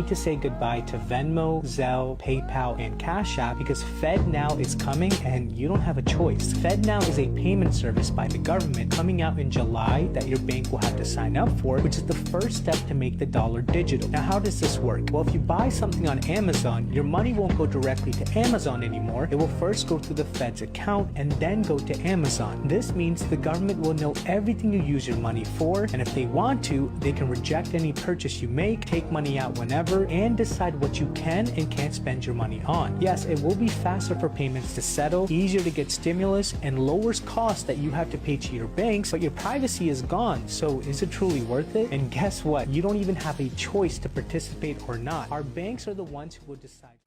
need to say goodbye to Venmo, Zelle, PayPal, and Cash App because FedNow is coming and you don't have a choice. FedNow is a payment service by the government coming out in July that your bank will have to sign up for, which is the first step to make the dollar digital. Now, how does this work? Well, if you buy something on Amazon, your money won't go directly to Amazon anymore. It will first go through the Fed's account and then go to Amazon. This means the government will know everything you use your money for, and if they want to, they can reject any purchase you make, take money out whenever, and decide what you can and can't spend your money on. Yes, it will be faster for payments to settle, easier to get stimulus, and lowers costs that you have to pay to your banks, but your privacy is gone. So is it truly worth it? And guess what? You don't even have a choice to participate or not. Our banks are the ones who will decide.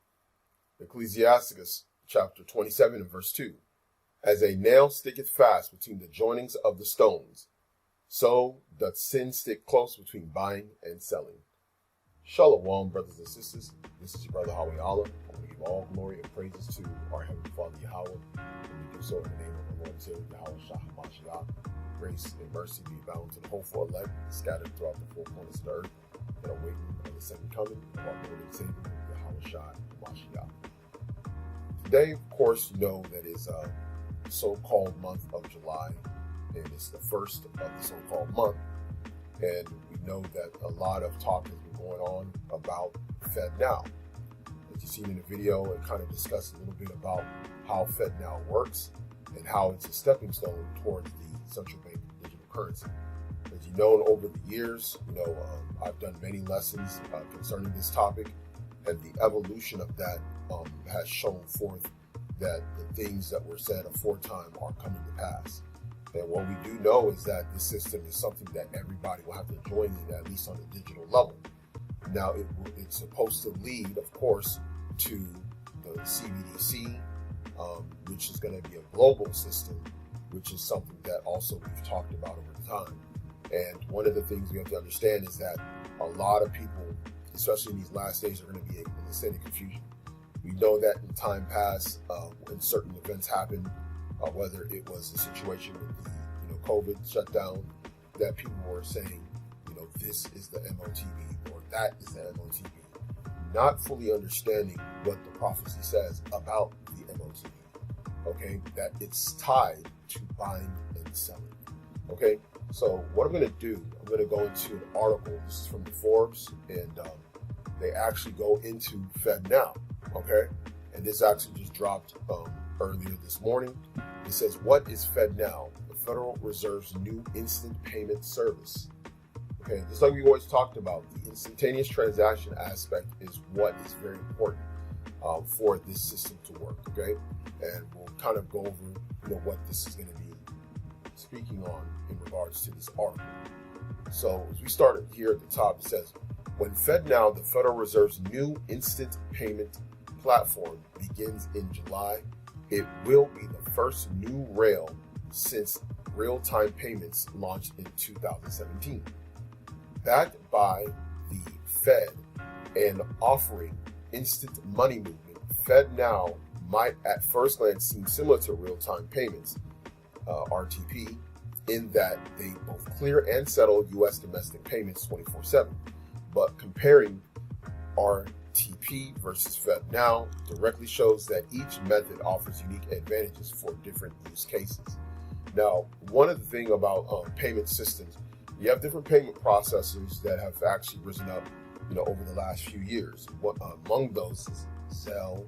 Ecclesiasticus chapter 27 and verse 2. As a nail sticketh fast between the joinings of the stones, so doth sin stick close between buying and selling. Shalom, brothers and sisters. This is your brother Howie Allah. I want to give all glory and praises to our Heavenly Father Yahweh. And we do so in the name of the Lord and Savior Yahweh Shah HaMashiach. Grace and mercy be bound to the hopeful elect, scattered throughout the four corners of the earth, that are waiting on the second coming of our Lord and Savior Yahweh Shah HaMashiach. Today, of course, you know that is a so-called month of July, and it's the first of the so-called month. And we know that a lot of talk has been going on about FedNow. As you've seen in the video, it kind of discussed a little bit about how FedNow works and how it's a stepping stone towards the central bank digital currency. As you know, over the years, I've done many lessons concerning this topic, and the evolution of that has shown forth that the things that were said aforetime are coming to pass. And what we do know is that this system is something that everybody will have to join in, at least on a digital level. Now, it's supposed to lead, of course, to the CBDC, which is going to be a global system, which is something that also we've talked about over time. And one of the things we have to understand is that a lot of people, especially in these last days, are going to be in a state of confusion. We know that in time past, when certain events happened, whether it was a situation with the COVID shutdown, that people were saying, this is the M.o.t.b. or that is the M.o.t.b. Not fully understanding what the prophecy says about the M.o.t.b. Okay, that it's tied to buying and selling. Okay, so what I'm going to do, I'm going to go into an article. This is from the Forbes, and they actually go into FedNow. Okay, and this actually just dropped earlier this morning. It says, what is FedNow? The Federal Reserve's new instant payment service. Okay, just like we always talked about, the instantaneous transaction aspect is what is very important for this system to work. Okay, and we'll kind of go over what this is going to be speaking on in regards to this article. So as we started here at the top, it says, when FedNow, the Federal Reserve's new instant payment platform, begins in July, it will be the first new rail since real-time payments launched in 2017. Backed by the Fed and offering instant money movement, FedNow might at first glance seem similar to real-time payments, RTP, in that they both clear and settle U.S. domestic payments 24/7. But comparing RTP versus FedNow directly shows that each method offers unique advantages for different use cases. Now, one of the things about payment systems, you have different payment processors that have actually risen up, over the last few years. Among those is Zelle,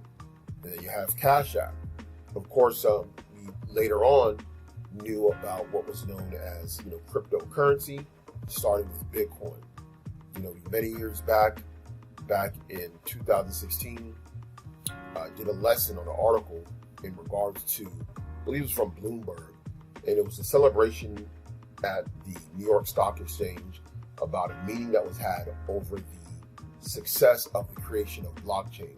and then you have Cash App. Of course, we later on knew about what was known as, cryptocurrency, starting with Bitcoin. Many years back in 2016, I did a lesson on an article in regards to, I believe it was from Bloomberg, and it was a celebration at the New York Stock Exchange about a meeting that was had over the success of the creation of blockchain,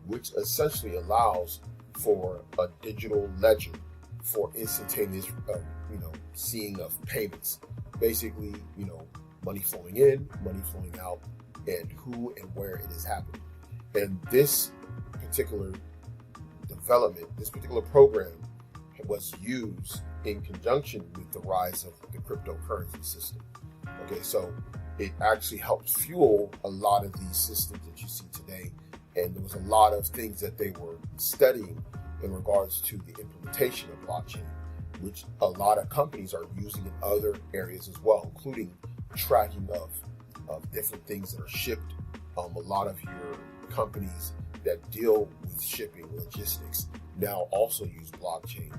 which essentially allows for a digital ledger for instantaneous, seeing of payments. Basically, money flowing in, money flowing out, and who and where it is happening. And this particular development, this particular program was used in conjunction with the rise of the cryptocurrency system. Okay, so it actually helped fuel a lot of these systems that you see today. And there was a lot of things that they were studying in regards to the implementation of blockchain, which a lot of companies are using in other areas as well, including tracking of different things that are shipped. A lot of your companies that deal with shipping logistics now also use blockchain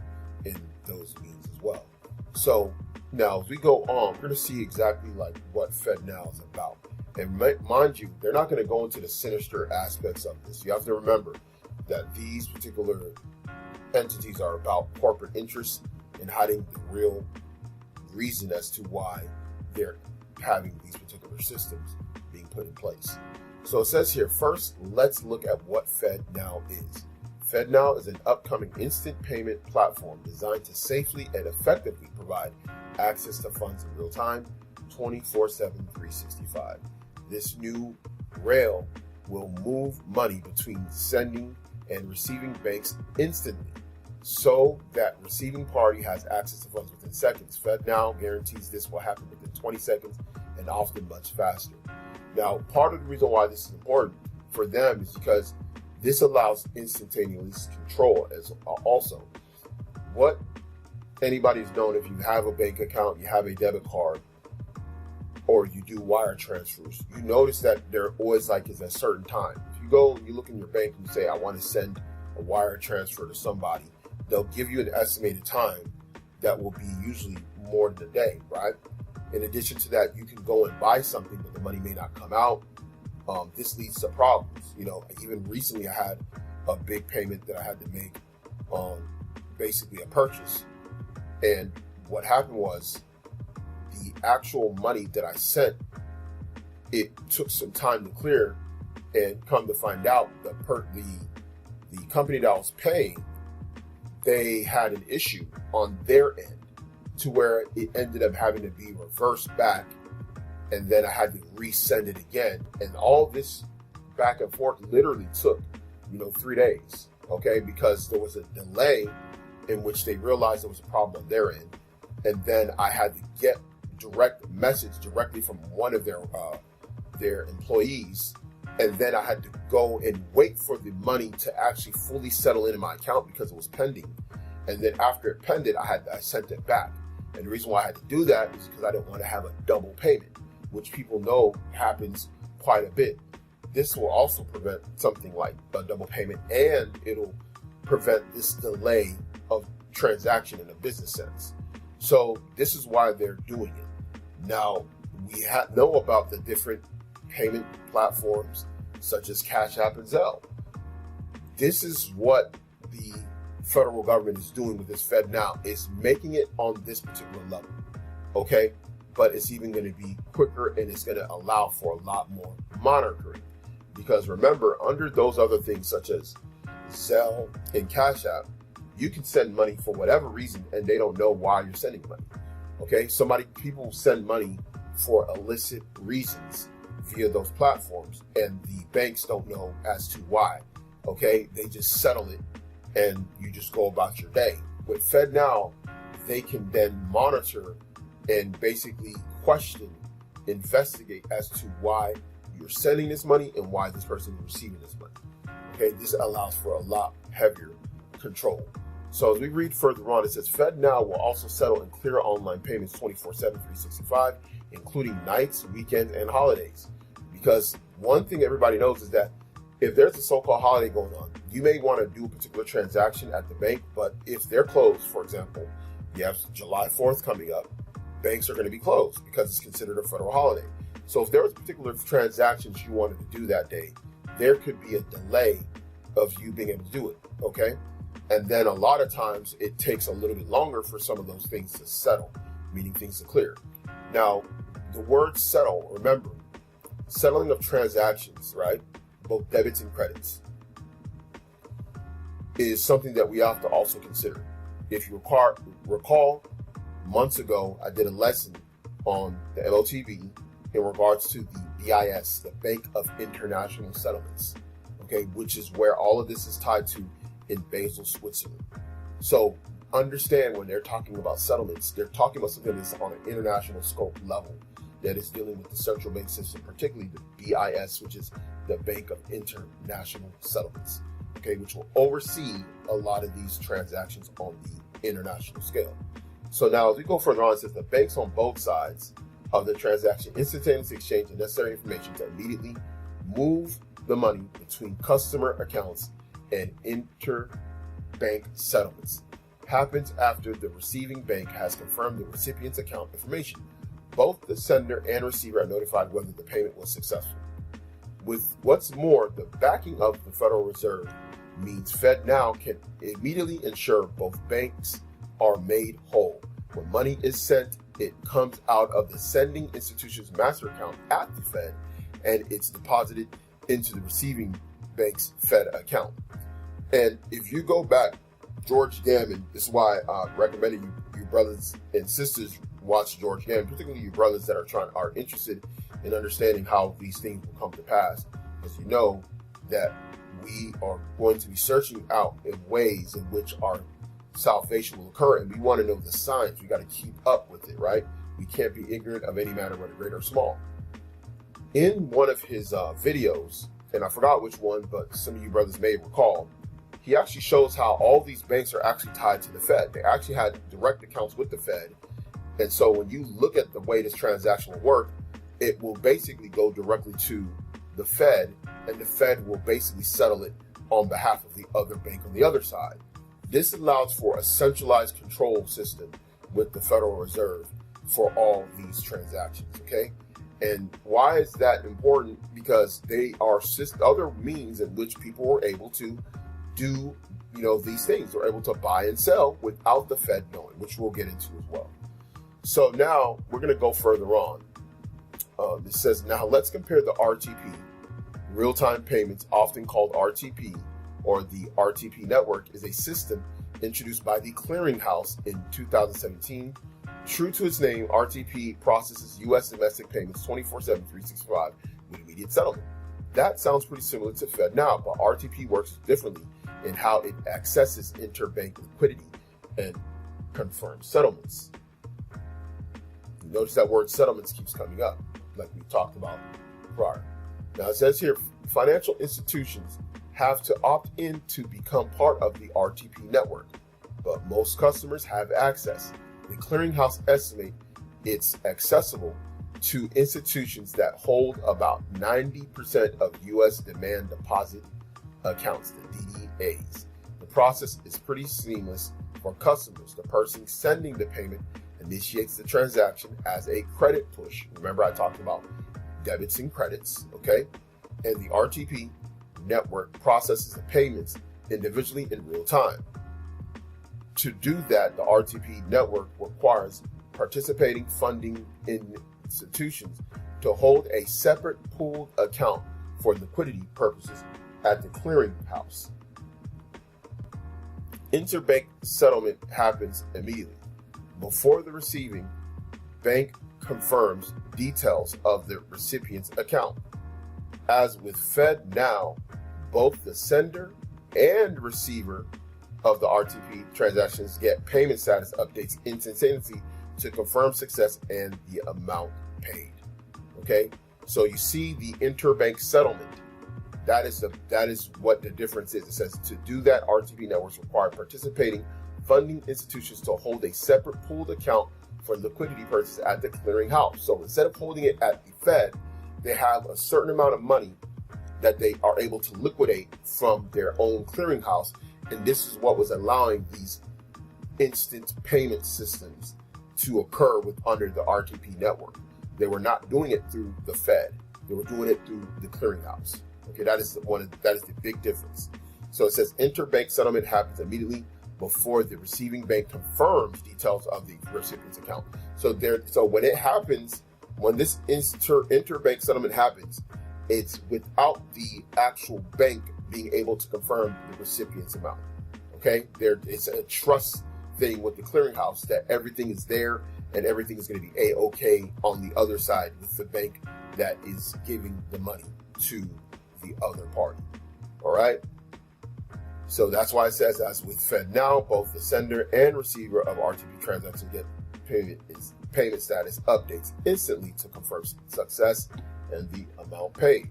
in those means as well. So now as we go on, we're going to see exactly like what FedNow is about. And mind you, they're not going to go into the sinister aspects of this. You have to remember that these particular entities are about corporate interests and hiding the real reason as to why they're having these particular systems being put in place. So it says here, first, let's look at what FedNow is. FedNow is an upcoming instant payment platform designed to safely and effectively provide access to funds in real time, 24/7, 365. This new rail will move money between sending and receiving banks instantly so that receiving party has access to funds within seconds. FedNow guarantees this will happen within 20 seconds and often much faster. Now, part of the reason why this is important for them is because this allows instantaneous control as also. What anybody's known, if you have a bank account, you have a debit card, or you do wire transfers, you notice that there always is a certain time. If you go and you look in your bank and you say, I want to send a wire transfer to somebody, they'll give you an estimated time that will be usually more than a day, right? In addition to that, you can go and buy something, but the money may not come out. This leads to problems. Even recently I had a big payment that I had to make on basically a purchase. And what happened was the actual money that I sent, it took some time to clear, and come to find out the company that I was paying, they had an issue on their end to where it ended up having to be reversed back, and then I had to resend it again. And all this back and forth literally took, 3 days, okay? Because there was a delay in which they realized there was a problem on their end. And then I had to get direct message directly from one of their employees. And then I had to go and wait for the money to actually fully settle into my account because it was pending. And then after it pended, I sent it back. And the reason why I had to do that is because I didn't want to have a double payment, which people know happens quite a bit. This will also prevent something like a double payment, and it'll prevent this delay of transaction in a business sense. So this is why they're doing it. Now, we know about the different payment platforms such as Cash App and Zelle. This is what the federal government is doing with this FedNow, is making it on this particular level, okay? But it's even going to be quicker, and it's going to allow for a lot more monitoring. Because remember, under those other things such as Zelle and Cash App, you can send money for whatever reason, and they don't know why you're sending money, okay? People send money for illicit reasons via those platforms, and the banks don't know as to why, okay? They just settle it, and you just go about your day. With FedNow, they can then monitor and basically question, investigate as to why you're sending this money and why this person is receiving this money. Okay, this allows for a lot heavier control. So as we read further on, it says FedNow will also settle and clear online payments 24/7, 365, including nights, weekends, and holidays. Because one thing everybody knows is that if there's a so-called holiday going on, you may want to do a particular transaction at the bank, but if they're closed, for example, you have July 4th coming up, banks are going to be closed because it's considered a federal holiday. So if there was particular transactions you wanted to do that day, there could be a delay of you being able to do it, okay? And then a lot of times it takes a little bit longer for some of those things to settle, meaning things to clear. Now, the word settle, remember, settling of transactions, right? Both debits and credits, is something that we have to also consider. If you recall, months ago, I did a lesson on the Motb in regards to the BIS, the Bank of International Settlements, okay, which is where all of this is tied to in Basel, Switzerland. So understand when they're talking about settlements, they're talking about something that's on an international scope level. that is dealing with the central bank system, particularly the BIS, which is the Bank of International Settlements, okay, which will oversee a lot of these transactions on the international scale. So now as we go further on, it says the banks on both sides of the transaction instantaneously exchange the necessary information to immediately move the money between customer accounts, and interbank settlements happens after the receiving bank has confirmed the recipient's account information. Both the sender and receiver are notified whether the payment was successful. With what's more, the backing of the Federal Reserve means FedNow can immediately ensure both banks are made whole. When money is sent, it comes out of the sending institution's master account at the Fed, and it's deposited into the receiving bank's Fed account. And if you go back, George Gammon, this is why I recommended you brothers and sisters watch George Gammon, particularly you brothers that are interested in understanding how these things will come to pass. As you know, that we are going to be searching out in ways in which our salvation will occur, and we want to know the signs. We got to keep up with it, right? We can't be ignorant of any matter, whether great or small. In one of his videos, and I forgot which one, but some of you brothers may recall, he actually shows how all these banks are actually tied to the Fed. They actually had direct accounts with the Fed. And so when you look at the way this transaction will work, it will basically go directly to the Fed, and the Fed will basically settle it on behalf of the other bank on the other side. This allows for a centralized control system with the Federal Reserve for all these transactions, okay? And why is that important? Because they are other means in which people were able to do, these things. They're able to buy and sell without the Fed knowing, which we'll get into as well. So now we're going to go further on. It says, now let's compare the RTP, real-time payments, often called RTP, or the RTP network, is a system introduced by the Clearinghouse in 2017. True to its name, RTP processes U.S. domestic payments 24/7, 365 with immediate settlement. That sounds pretty similar to FedNow, but RTP works differently in how it accesses interbank liquidity and confirms settlements. You notice that word settlements keeps coming up, like we talked about prior. Now it says here, financial institutions have to opt in to become part of the RTP network, but most customers have access. The Clearinghouse estimate it's accessible to institutions that hold about 90% of U.S. demand deposit accounts, the DDAs. The process is pretty seamless for customers. The person sending the payment initiates the transaction as a credit push. Remember, I talked about debits and credits, okay? And the RTP network processes the payments individually in real time. To do that, the RTP network requires participating funding institutions to hold a separate pooled account for liquidity purposes at the clearinghouse. Interbank settlement happens immediately. Before the receiving bank confirms details of the recipient's account. As with FedNow, both the sender and receiver of the RTP transactions get payment status updates instantaneously to confirm success and the amount paid. Okay, so you see the interbank settlement. That is what the difference is. It says to do that, RTP networks require participating funding institutions to hold a separate pooled account for liquidity purposes at the clearinghouse. So instead of holding it at the Fed, they have a certain amount of money that they are able to liquidate from their own clearinghouse. And this is what was allowing these instant payment systems to occur under the RTP network. They were not doing it through the Fed. They were doing it through the clearinghouse. Okay, that is the big difference. So it says interbank settlement happens immediately before the receiving bank confirms details of the recipient's account. So when it happens, when this interbank settlement happens, it's without the actual bank being able to confirm the recipient's amount. Okay, it's a trust thing with the clearinghouse that everything is there and everything is going to be A-okay on the other side with the bank that is giving the money to the other party. All right. So that's why it says, as with FedNow, both the sender and receiver of RTP transactions get payment payment status updates instantly to confirm success and the amount paid.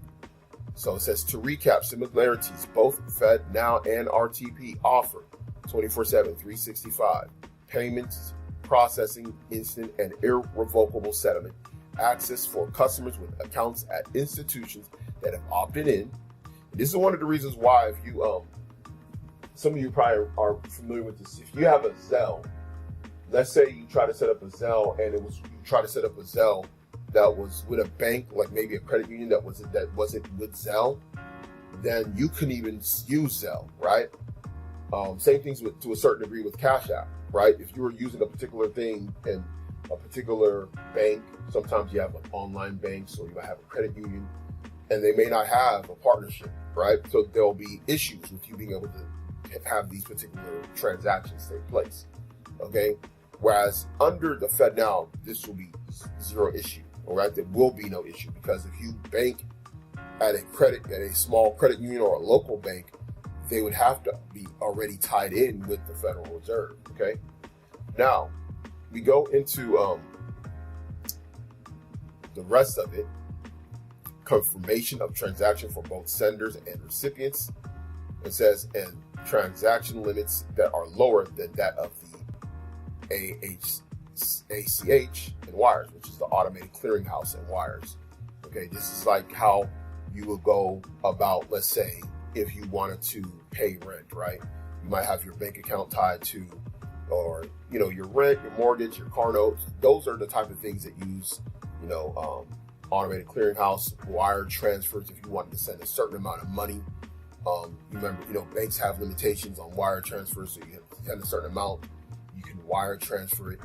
So it says, to recap similarities, both FedNow and RTP offer 24/7, 365 payments, processing, instant and irrevocable settlement, access for customers with accounts at institutions that have opted in. And this is one of the reasons why, if you, some of you probably are familiar with this. If you have a Zelle, let's say you try to set up a Zelle and you try to set up a Zelle that was with a bank, like maybe a credit union that wasn't with Zelle, then you couldn't even use Zelle, right? Same things to a certain degree with Cash App, right? If you were using a particular thing in a particular bank, sometimes you have like online banks or you might have a credit union, and they may not have a partnership, right? So there'll be issues with you being able to have these particular transactions take place, okay? Whereas under the FedNow, this will be zero issue, all right? There will be no issue, because if you bank at a small credit union or a local bank, they would have to be already tied in with the Federal Reserve, okay? Now, we go into the rest of it. Confirmation of transaction for both senders and recipients. It says, and transaction limits that are lower than that of the ACH and wires, which is the automated clearinghouse and wires. Okay, this is like how you would go about, let's say, if you wanted to pay rent, right? You might have your bank account tied to, or, your rent, your mortgage, your car notes. Those are the type of things that use, automated clearinghouse, wire transfers. If you wanted to send a certain amount of money, you remember, banks have limitations on wire transfers, so you have to send a certain amount. You can wire transfer it.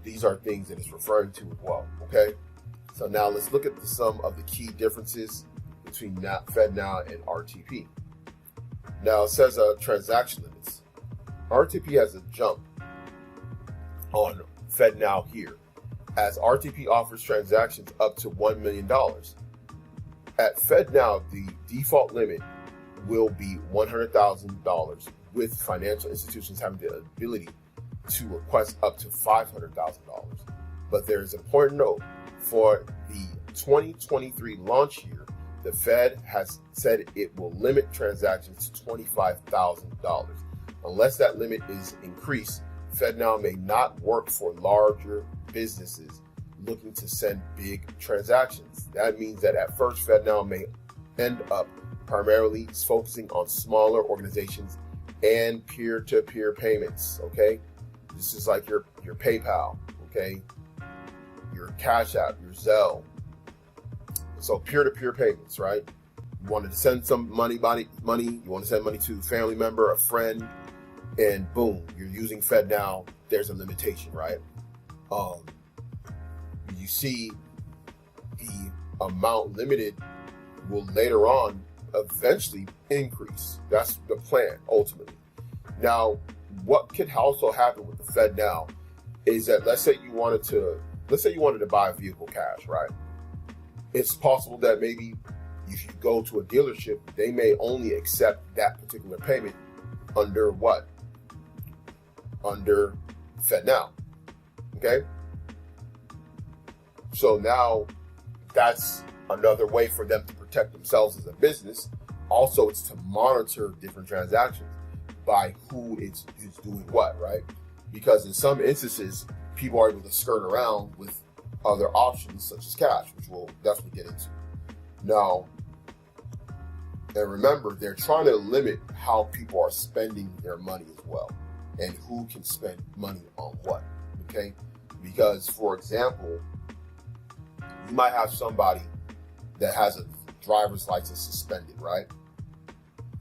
These are things that it's referring to as well. Okay, so now let's look at some of the key differences between FedNow and RTP. Now it says transaction limits. RTP has a jump on FedNow here, as RTP offers transactions up to $1 million. At FedNow, the default limit will be $100,000, with financial institutions having the ability to request up to $500,000. But there is an important note: for the 2023 launch year, the Fed has said it will limit transactions to $25,000. Unless that limit is increased, FedNow may not work for larger businesses looking to send big transactions. That means that at first, FedNow may end up primarily focusing on smaller organizations and peer-to-peer payments, okay? This is like your PayPal, okay? Your Cash App, your Zelle. So peer-to-peer payments, right? You wanted to send some money, you want to send money to a family member, a friend, and boom, you're using FedNow. There's a limitation, right? You see the amount limited will later on eventually increase. That's the plan ultimately. Now, what could also happen with the FedNow is that let's say you wanted to buy a vehicle cash, right? It's possible that maybe if you go to a dealership, they may only accept that particular payment under what? Under FedNow. Okay? So now that's another way for them to protect themselves as a business. Also, it's to monitor different transactions by who is doing what, right? Because in some instances, people are able to skirt around with other options such as cash, which we'll definitely get into. Now, and remember, they're trying to limit how people are spending their money as well, and who can spend money on what, okay? Because, for example, you might have somebody that has a driver's license suspended, right?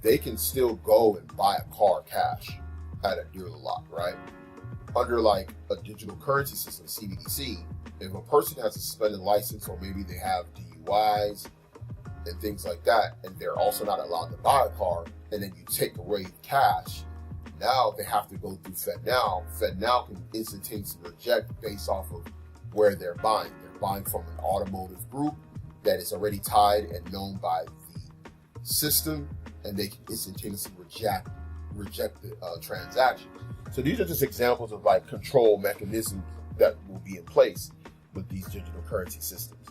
They can still go and buy a car cash at a dealer lot, right? Under like a digital currency system, CBDC, if a person has a suspended license, or maybe they have DUIs and things like that, and they're also not allowed to buy a car, and then you take away cash, now they have to go through FedNow. FedNow can instantaneously reject based off of where they're buying. They're buying from an automotive group that is already tied and known by the system, and they can instantaneously reject the transaction. So these are just examples of like control mechanisms that will be in place with these digital currency systems.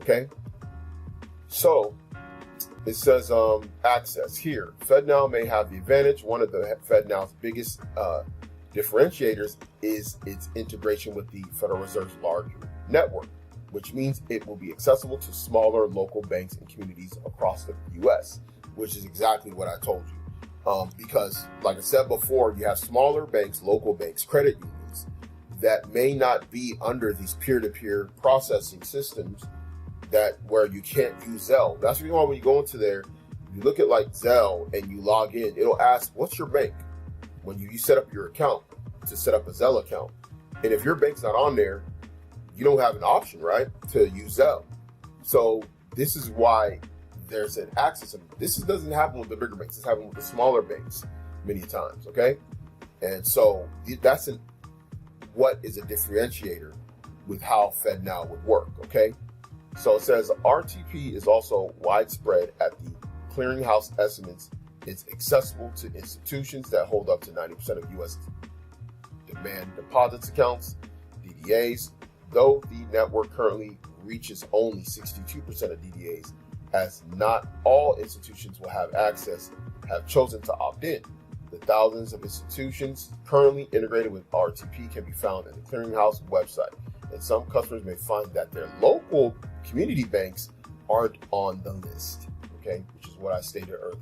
Okay, so it says access here. FedNow may have the advantage. One of the FedNow's biggest differentiators is its integration with the Federal Reserve's larger network, which means it will be accessible to smaller local banks and communities across the U.S., which is exactly what I told you. Because, like I said before, you have smaller banks, local banks, credit unions that may not be under these peer-to-peer processing systems that where you can't use Zelle. That's the reason why when you go into there, you look at like Zelle and you log in, it'll ask, what's your bank? When you set up your account to set up a Zelle account. And if your bank's not on there, you don't have an option, right, to use Zelle. So this is why there's an access. This doesn't happen with the bigger banks. It's happening with the smaller banks many times, okay? And so that's what is a differentiator with how FedNow would work, okay? So it says RTP is also widespread at the clearinghouse estimates. It's accessible to institutions that hold up to 90% of U.S. demand deposits accounts, DDAs, though the network currently reaches only 62% of DDAs, as not all institutions will have access, have chosen to opt in. The thousands of institutions currently integrated with RTP can be found in the clearinghouse website, and some customers may find that their local community banks aren't on the list, okay, which is what I stated earlier.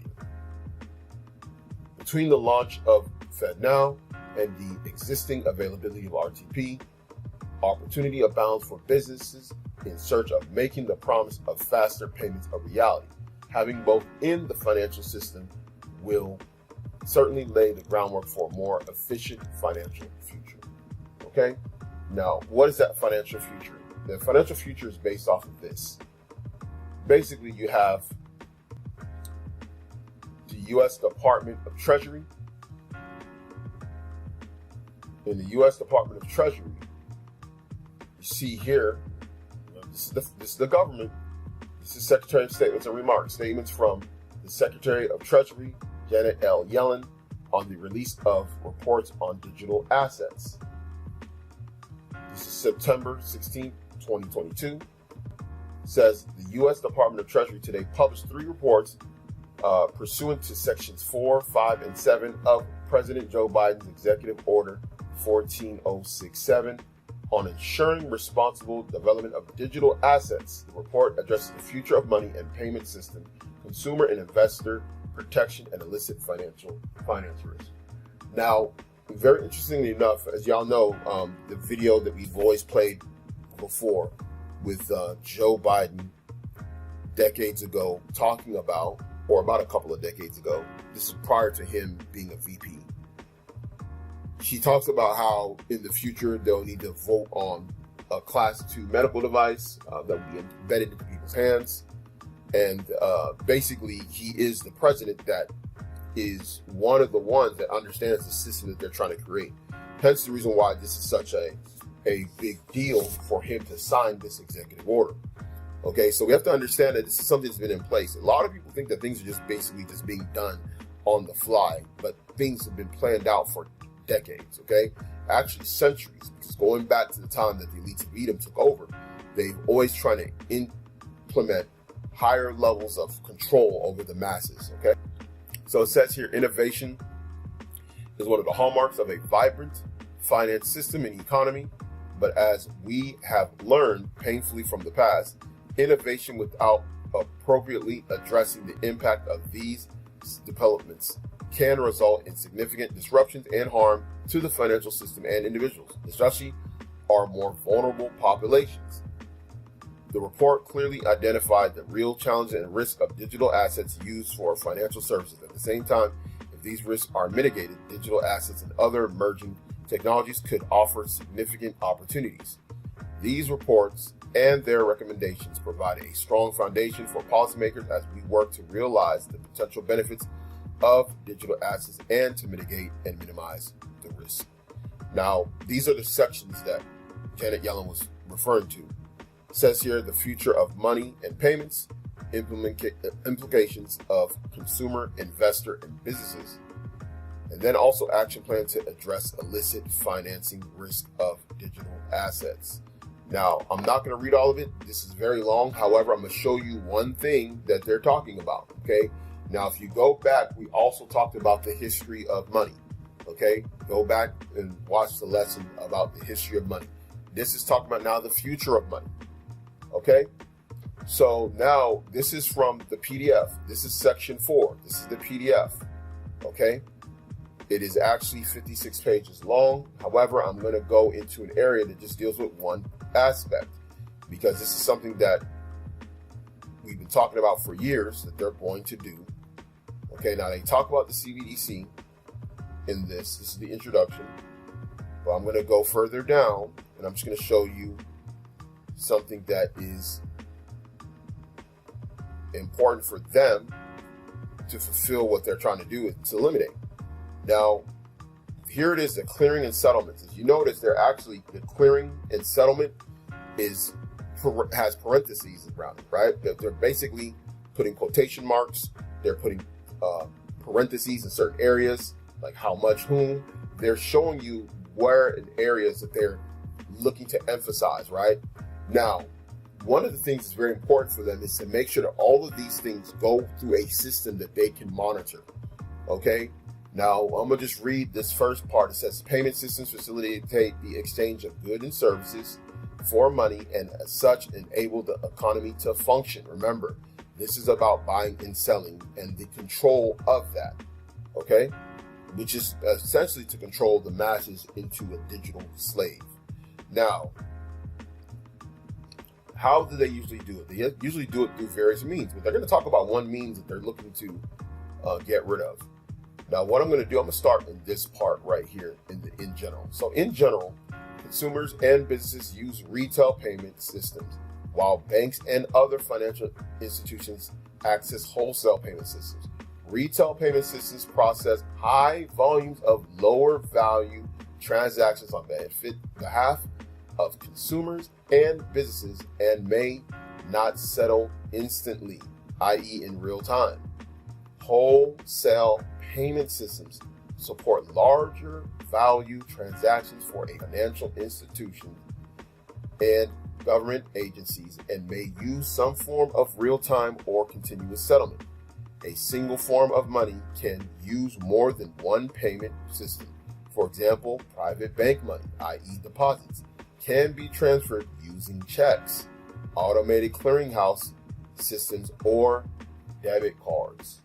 Between the launch of FedNow and the existing availability of RTP, opportunity abounds for businesses in search of making the promise of faster payments a reality. Having both in the financial system will certainly lay the groundwork for a more efficient financial future. Okay? Now, what is that financial future? The financial future is based off of this. Basically, you have the U.S. Department of Treasury. In the U.S. Department of Treasury, you see here, this is the government. This is Secretary of Statements and Remarks. Statements from the Secretary of Treasury, Janet L. Yellen, on the release of reports on digital assets. This is September 16, 2022. It says the U.S. Department of Treasury today published 3 reports pursuant to Sections 4, 5, and 7 of President Joe Biden's Executive Order 14067 on ensuring responsible development of digital assets. The report addresses the future of money and payment system, consumer and investor protection, and illicit finance risk. Now, very interestingly enough, as y'all know, the video that we've always played before with Joe Biden decades ago talking about, or about a couple of decades ago, this is prior to him being a VP. She talks about how in the future they'll need to vote on a Class 2 medical device that will be embedded into people's hands. And basically, he is the president that is one of the ones that understands the system that they're trying to create. Hence the reason why this is such a big deal for him to sign this executive order. Okay, so we have to understand that this is something that's been in place. A lot of people think that things are just basically just being done on the fly, but things have been planned out for decades, okay? Actually centuries, because going back to the time that the elites of Edom took over, they've always trying to implement higher levels of control over the masses, okay? So it says here, innovation is one of the hallmarks of a vibrant finance system and economy, but as we have learned painfully from the past, innovation without appropriately addressing the impact of these developments can result in significant disruptions and harm to the financial system and individuals, especially our more vulnerable populations. The report clearly identified the real challenges and risk of digital assets used for financial services. At the same time, if these risks are mitigated, digital assets and other emerging technologies could offer significant opportunities. These reports and their recommendations provide a strong foundation for policymakers as we work to realize the potential benefits of digital assets and to mitigate and minimize the risk. Now, these are the sections that Janet Yellen was referring to. It says here, the future of money and payments, implications of consumer, investor, and businesses, and then also action plan to address illicit financing risk of digital assets. Now, I'm not going to read all of it. This is very long. However, I'm going to show you one thing that they're talking about. Okay. Now, if you go back, we also talked about the history of money. Okay. Go back and watch the lesson about the history of money. This is talking about now the future of money. Okay. So now this is from the PDF. This is section 4. This is the PDF. Okay. It is actually 56 pages long. However, I'm going to go into an area that just deals with one aspect, because this is something that we've been talking about for years that they're going to do. Okay, now they talk about the CBDC in this. This is the introduction. But I'm going to go further down, and I'm just going to show you something that is important for them to fulfill what they're trying to do, to eliminate. Now, here it is, the clearing and settlements. As you notice, they're actually, the clearing and settlement has parentheses around it, right? They're basically putting quotation marks. They're putting parentheses in certain areas, like how much, whom. They're showing you where in areas that they're looking to emphasize, right? Now, one of the things that's very important for them is to make sure that all of these things go through a system that they can monitor, okay? Now, I'm going to just read this first part. It says, payment systems facilitate the exchange of goods and services for money, and as such enable the economy to function. Remember, this is about buying and selling and the control of that, okay? Which is essentially to control the masses into a digital slave. Now, how do they usually do it? They usually do it through various means, but they're going to talk about one means that they're looking to get rid of. Now, what I'm going to do, I'm going to start in this part right here in general. So in general, consumers and businesses use retail payment systems, while banks and other financial institutions access wholesale payment systems. Retail payment systems process high volumes of lower value transactions on behalf of consumers and businesses and may not settle instantly, i.e. in real time. Wholesale payment systems support larger value transactions for a financial institution and government agencies and may use some form of real-time or continuous settlement. A single form of money can use more than one payment system. For example, private bank money, i.e. deposits, can be transferred using checks, automated clearinghouse systems, or debit cards.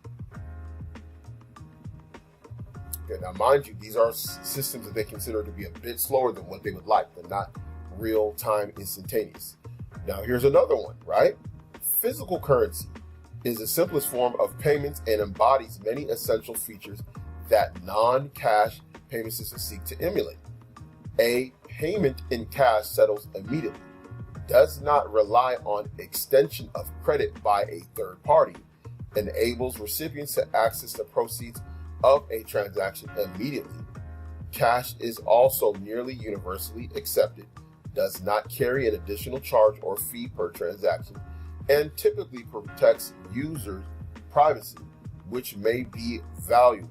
Okay, now mind you, these are systems that they consider to be a bit slower than what they would like. They're not real-time instantaneous. Now here's another one, right? Physical currency is the simplest form of payments and embodies many essential features that non-cash payment systems seek to emulate. A payment in cash settles immediately, does not rely on extension of credit by a third party, enables recipients to access the proceeds of a transaction immediately. Cash is also nearly universally accepted, does not carry an additional charge or fee per transaction, and typically protects users' privacy, which may be valuable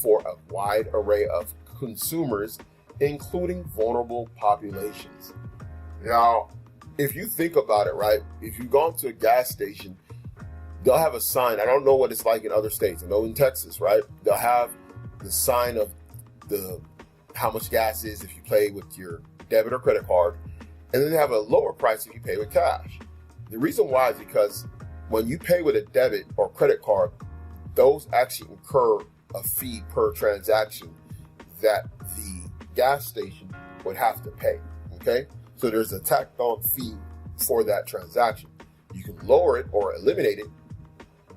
for a wide array of consumers, including vulnerable populations. Now, if you think about it, right, if you've gone to a gas station, they'll have a sign. I don't know what it's like in other states. I know in Texas, right, they'll have the sign of how much gas is if you pay with your debit or credit card, and then they have a lower price if you pay with cash. The reason why is because when you pay with a debit or credit card, those actually incur a fee per transaction that the gas station would have to pay, okay? So there's a tacked on fee for that transaction. You can lower it or eliminate it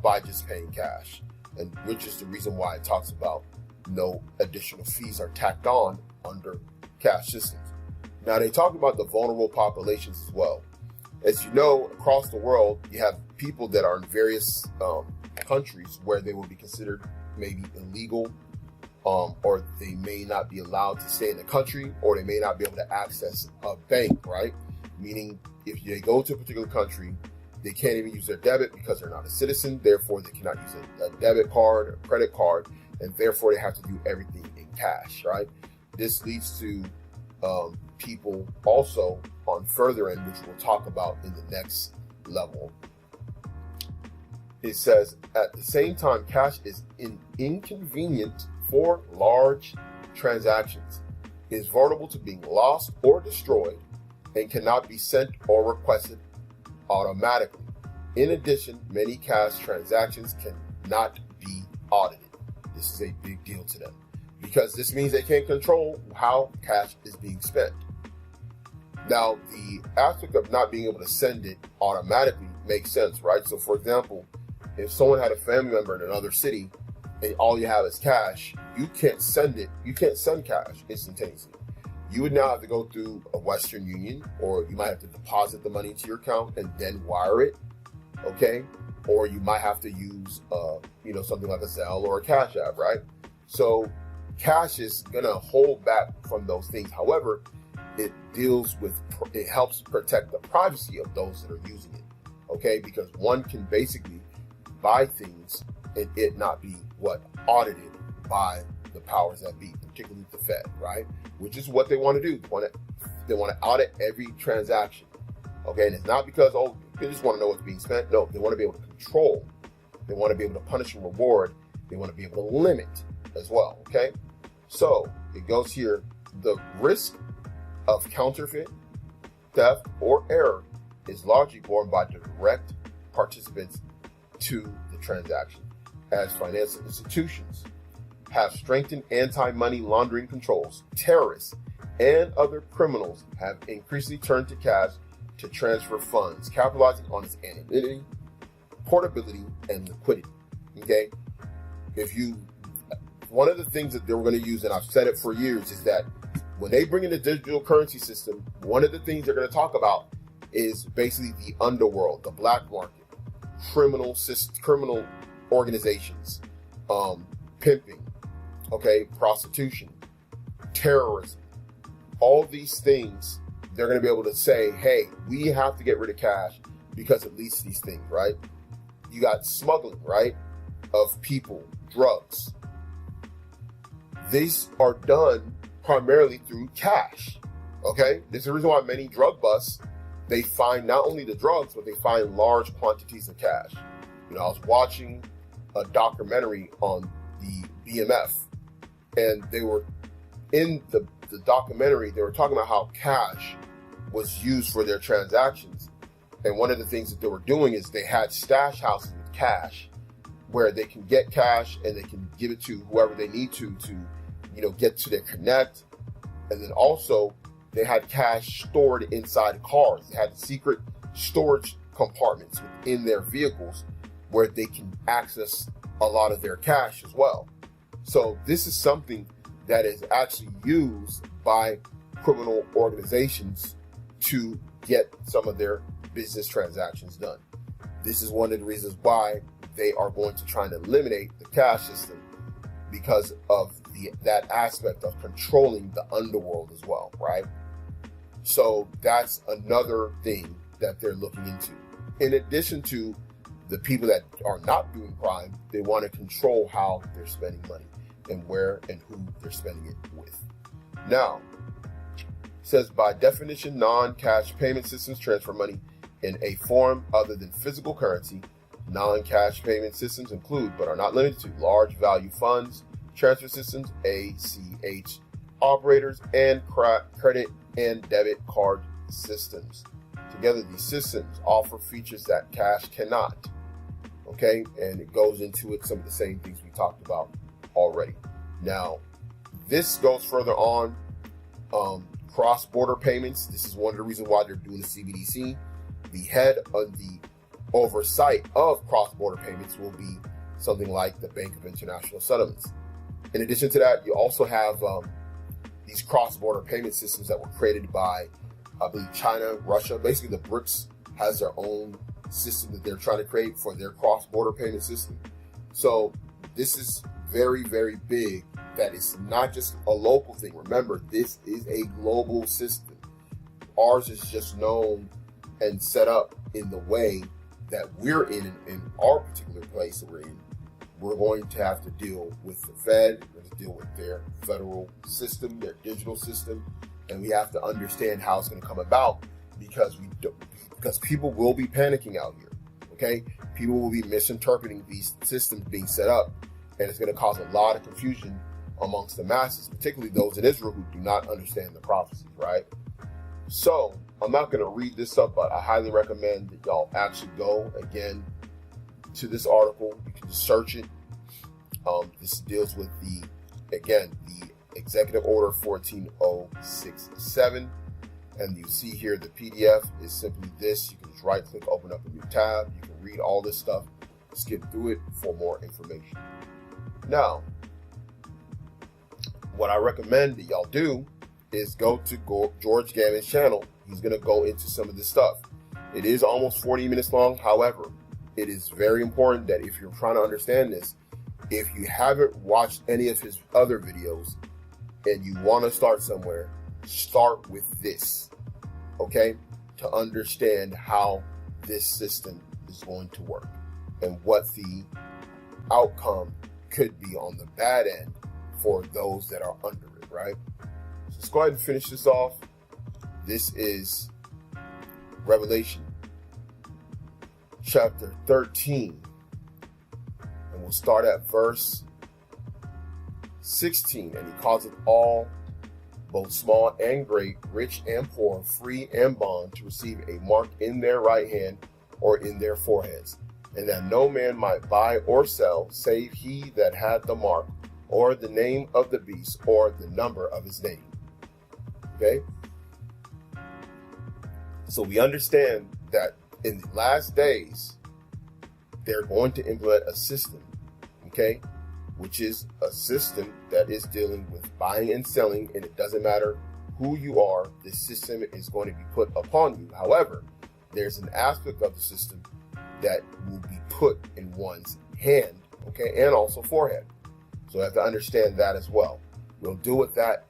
by just paying cash, and which is the reason why it talks about no additional fees are tacked on under cash systems. Now they talk about the vulnerable populations as well. As you know, across the world, you have people that are in various countries where they will be considered maybe illegal, or they may not be allowed to stay in the country, or they may not be able to access a bank, right? Meaning if they go to a particular country, they can't even use their debit because they're not a citizen. Therefore, they cannot use a debit card or credit card, and therefore they have to do everything in cash, right? This leads to people also on further end, which we'll talk about in the next level. It says, at the same time, cash is inconvenient for large transactions, is vulnerable to being lost or destroyed, and cannot be sent or requested automatically. In addition, many cash transactions cannot be audited. This is a big deal to them because this means they can't control how cash is being spent. Now, the aspect of not being able to send it automatically makes sense, right? So, for example, if someone had a family member in another city and all you have is cash, you can't send it. You can't send cash instantaneously. You would now have to go through a Western Union, or you might have to deposit the money into your account and then wire it, okay? Or you might have to use, something like a Zelle or a Cash App, right? So cash is gonna hold back from those things. However, it helps protect the privacy of those that are using it, okay? Because one can basically buy things and it not be audited by the powers that be, particularly the Fed, right? Which is what they want to do. They want to audit every transaction, okay? And it's not because, they just want to know what's being spent. No, they want to be able to control. They want to be able to punish and reward. They want to be able to limit as well, okay? So it goes here, the risk of counterfeit, theft, or error is largely borne by direct participants to the transaction, as financial institutions have strengthened anti-money laundering controls. Terrorists and other criminals have increasingly turned to cash to transfer funds, capitalizing on its anonymity, portability, and liquidity. Okay? One of the things that they're going to use, and I've said it for years, is that when they bring in the digital currency system, one of the things they're going to talk about is basically the underworld, the black market, criminal organizations, pimping, okay, prostitution, terrorism, all these things. They're going to be able to say, hey, we have to get rid of cash because it leads to these things, right? You got smuggling, right, of people, drugs. These are done primarily through cash, okay? This is the reason why many drug busts, they find not only the drugs, but they find large quantities of cash. I was watching a documentary on the BMF, and they were in the documentary, they were talking about how cash was used for their transactions. And one of the things that they were doing is they had stash houses with cash where they can get cash and they can give it to whoever they need to get to their connect. And then also they had cash stored inside cars. They had secret storage compartments within their vehicles where they can access a lot of their cash as well. So this is something that is actually used by criminal organizations to get some of their business transactions done. This is one of the reasons why they are going to try and eliminate the cash system, because of that aspect of controlling the underworld as well, right? So that's another thing that they're looking into. In addition to the people that are not doing crime, they want to control how they're spending money and where and who they're spending it with. Now, it says, by definition, non-cash payment systems transfer money in a form other than physical currency. Non-cash payment systems include, but are not limited to, large value funds, transfer systems, ACH operators, and credit and debit card systems. Together, these systems offer features that cash cannot. Okay, and it goes into some of the same things we talked about already. Now, this goes further on. Cross-border payments. This is one of the reasons why they're doing the CBDC. The head of the oversight of cross-border payments will be something like the Bank of International Settlements. In addition to that, you also have these cross-border payment systems that were created by, I believe, China, Russia. Basically, the BRICS has their own system that they're trying to create for their cross-border payment system. So this is very, very big. That is not just a local thing. Remember, this is a global system. Ours is just known and set up in the way that we're in our particular place that we're in. We're going to have to deal with the Fed. We're going to deal with their federal system, their digital system, and we have to understand how it's going to come about, because people will be panicking out here. Okay, people will be misinterpreting these systems being set up, and it's going to cause a lot of confusion amongst the masses, particularly those in Israel who do not understand the prophecies, right? So I'm not going to read this up, but I highly recommend that y'all actually go again to this article. You can just search it. This deals with the Executive Order 14067, and you see here the PDF is simply this. You can just right click, open up a new tab. You can read all this stuff, skip through it for more information. Now, what I recommend that y'all do is go to George Gammon's channel. He's going to go into some of this stuff. It is almost 40 minutes long. However, it is very important that if you're trying to understand this, if you haven't watched any of his other videos and you want to start somewhere, start with this, okay? To understand how this system is going to work and what the outcome could be on the bad end for those that are under it, right? So let's go ahead and finish this off. This is Revelation chapter 13. And we'll start at verse 16. And he calls it all, both small and great, rich and poor, free and bond, to receive a mark in their right hand or in their foreheads, and that no man might buy or sell, save he that had the mark, or the name of the beast, or the number of his name. Okay? So we understand that in the last days, they're going to implement a system, okay, which is a system that is dealing with buying and selling, and it doesn't matter who you are, this system is going to be put upon you. However, there's an aspect of the system that will be put in one's hand, okay, and also forehead. So you have to understand that as well. We'll deal with that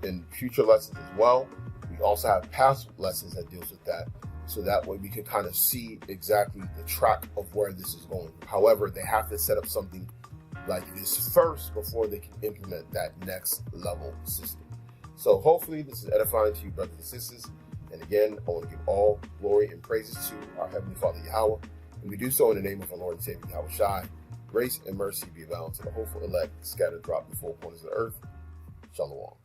in future lessons as well. We also have past lessons that deals with that, so that way we can kind of see exactly the track of where this is going. However, they have to set up something like this first before they can implement that next level system. So hopefully this is edifying to you, brothers and sisters. And again, I want to give all glory and praises to our Heavenly Father Yahweh, and we do so in the name of our Lord and Savior Yahweh Shai. Grace and mercy be abound to the hopeful elect scattered throughout the four corners of the earth. Shalom.